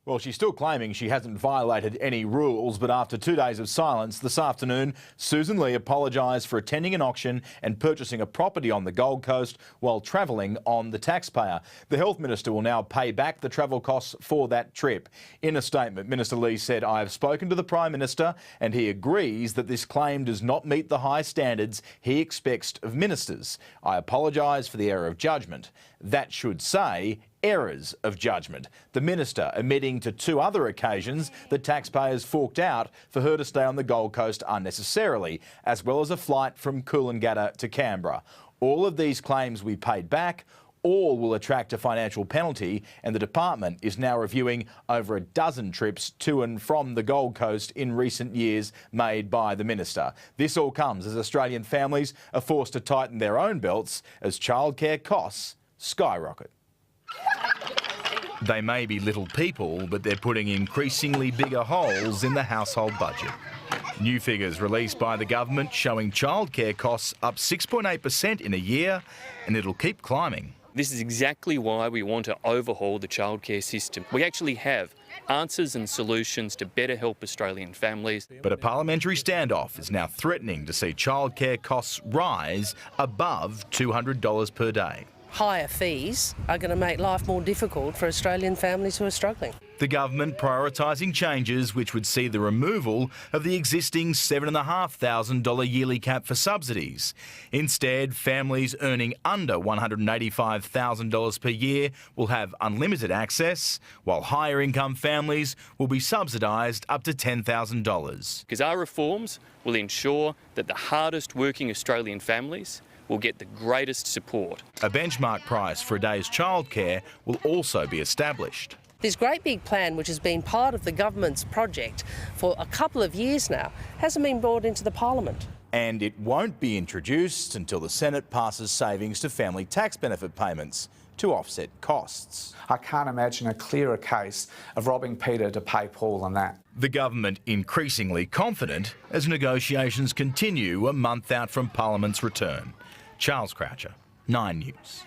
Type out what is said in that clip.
Well, she's still claiming she hasn't violated any rules, but after 2 days of silence this afternoon, Sussan Ley apologised for attending an auction and purchasing a property on the Gold Coast while travelling on the taxpayer. The Health Minister will now pay back the travel costs for that trip. In a statement, Minister Ley said, "I have spoken to the Prime Minister and he agrees that this claim does not meet the high standards he expects of ministers. I apologise for the error of judgment." That should say errors of judgment. The Minister admitting to 2 other occasions that taxpayers forked out for her to stay on the Gold Coast unnecessarily, as well as a flight from Coolangatta to Canberra. All of these claims we paid back. All will attract a financial penalty, and the department is now reviewing over a dozen trips to and from the Gold Coast in recent years made by the Minister. This all comes as Australian families are forced to tighten their own belts as childcare costs skyrocket. They may be little people, but they're putting increasingly bigger holes in the household budget. New figures released by the government showing childcare costs up 6.8% in a year, and it'll keep climbing. This is exactly why we want to overhaul the childcare system. We actually have answers and solutions to better help Australian families. But a parliamentary standoff is now threatening to see childcare costs rise above $200 per day. Higher fees are going to make life more difficult for Australian families who are struggling. The government prioritising changes which would see the removal of the existing $7,500 yearly cap for subsidies. Instead, families earning under $185,000 per year will have unlimited access, while higher income families will be subsidised up to $10,000. Because our reforms will ensure that the hardest working Australian families will get the greatest support. A benchmark price for a day's childcare will also be established. This great big plan, which has been part of the government's project for a couple of years now, hasn't been brought into the parliament. And it won't be introduced until the Senate passes savings to family tax benefit payments to offset costs. I can't imagine a clearer case of robbing Peter to pay Paul than that. The government increasingly confident as negotiations continue a month out from Parliament's return. Charles Croucher, 9 News.